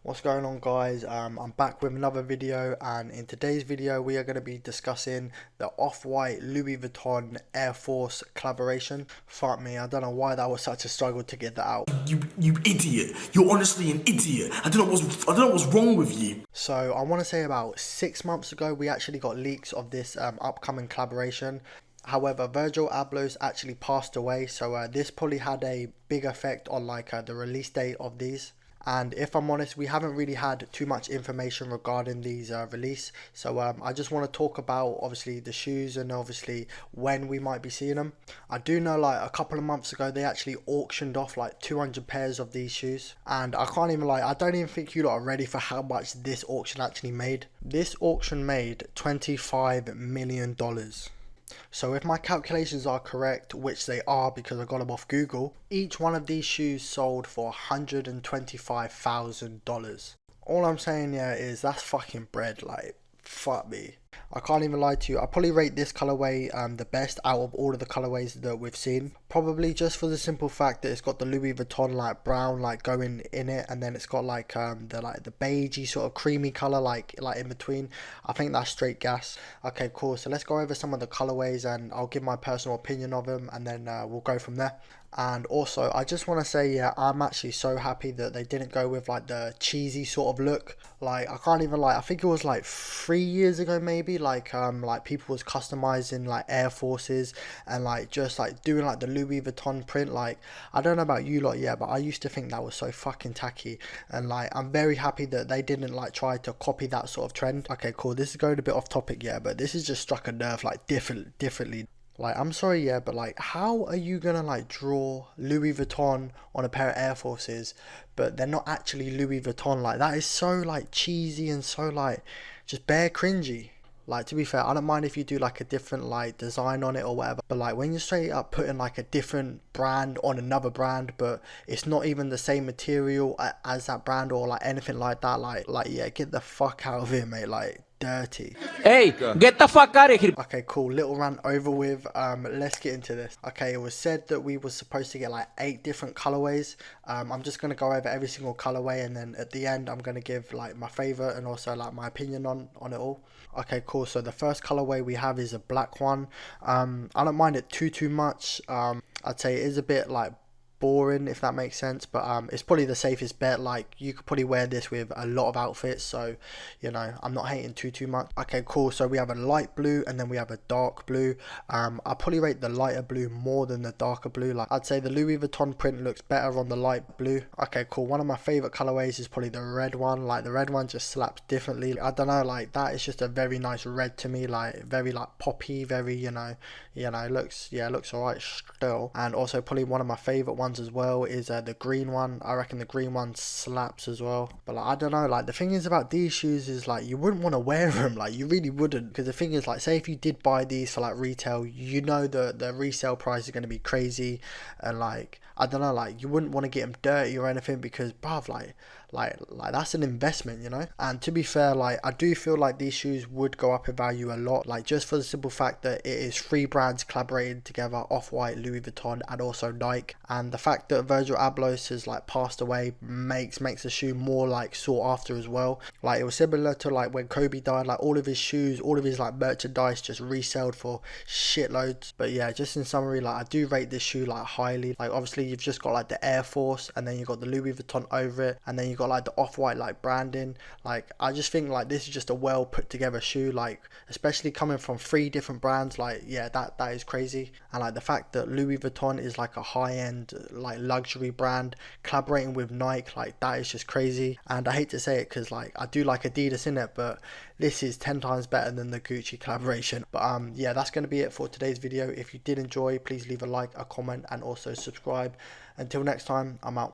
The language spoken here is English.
What's going on, guys? I'm back with another video, and in today's video we are going to be discussing the Off-White Louis Vuitton Air Force collaboration. Fuck me, I don't know why that was such a struggle to get that out. You idiot. You're honestly an idiot. I don't know what's wrong with you. So I want to say about 6 months ago we actually got leaks of this upcoming collaboration. However, Virgil Abloh's actually passed away, so this probably had a big effect on the release date of these. And if I'm honest, we haven't really had too much information regarding these release. So I just want to talk about obviously the shoes and obviously when we might be seeing them. I do know like a couple of months ago they actually auctioned off like 200 pairs of these shoes, and I can't even I don't even think you lot are ready for how much this auction actually made. This auction made $25 million. So if my calculations are correct, which they are because I got them off Google, each one of these shoes sold for $125,000. All I'm saying here is that's fucking bread, like, fuck me. I can't even lie to you. I probably rate this colorway the best out of all of the colorways that we've seen. Probably just for the simple fact that it's got the Louis Vuitton like brown like going in it, and then it's got the beigey sort of creamy color like in between. I think that's straight gas. Okay, cool. So let's go over some of the colorways and I'll give my personal opinion of them, and then we'll go from there. And also I just want to say, yeah, I'm actually so happy that they didn't go with like the cheesy sort of look. Like I can't even I think it was like 3 years ago maybe, like people was customizing like Air Forces and just doing like the Louis Vuitton print. Like I don't know about you lot, yeah, but I used to think that was so fucking tacky, and like I'm very happy that they didn't try to copy that sort of trend. Okay, cool, this is going a bit off topic, yeah, but this has just struck a nerve differently. Like, I'm sorry, yeah, but how are you gonna draw Louis Vuitton on a pair of Air Forces, but they're not actually Louis Vuitton? Like, that is so cheesy and so just bare cringy. Like, to be fair, I don't mind if you do a different design on it or whatever, but when you're straight up putting a different brand on another brand, but it's not even the same material as that brand or anything like that, yeah, get the fuck out of here, mate. Dirty. Hey, get the fuck out of here. Okay, cool, little rant over with. Let's get into this. Okay, it was said that we were supposed to get 8 different colorways. I'm just gonna go over every single colorway, and then at the end I'm gonna give my favorite and also my opinion on it all. Okay, cool. So the first colorway we have is a black one. I don't mind it too much. I'd say it is a bit boring, if that makes sense, but it's probably the safest bet. You could probably wear this with a lot of outfits, so I'm not hating too much. Okay, cool. So we have a light blue and then we have a dark blue. I probably rate the lighter blue more than the darker blue. I'd say the Louis Vuitton print looks better on the light blue. Okay, cool. One of my favorite colorways is probably the red one. The red one just slaps differently. I don't know, that is just a very nice red to me. Very poppy, very it looks alright still. And also probably one of my favorite ones as well is the green one. I reckon the green one slaps as well. But I don't know, the thing is about these shoes is you wouldn't want to wear them. You really wouldn't, because the thing is say if you did buy these for retail, the resale price is going to be crazy, and I don't know, you wouldn't want to get them dirty or anything, because bruv, that's an investment, And to be fair, I do feel these shoes would go up in value a lot, just for the simple fact that it is 3 brands collaborating together: Off-White, Louis Vuitton, and also Nike. And the fact that Virgil Abloh has passed away makes the shoe more sought after as well. It was similar to when Kobe died. All of his shoes, all of his merchandise just resold for shitloads. But yeah, just in summary, I do rate this shoe highly. Obviously you've just got the Air Force, and then you've got the Louis Vuitton over it, and then you've got the Off-White branding. I just think this is just a well put together shoe, especially coming from 3 different brands. Yeah, that is crazy. And the fact that Louis Vuitton is a high-end luxury brand collaborating with Nike, that is just crazy. And I hate to say it, because I do like Adidas in it, but this is 10 times better than the Gucci collaboration. But yeah, that's going to be it for today's video. If you did enjoy, please leave a like, a comment, and also subscribe. Until next time, I'm out.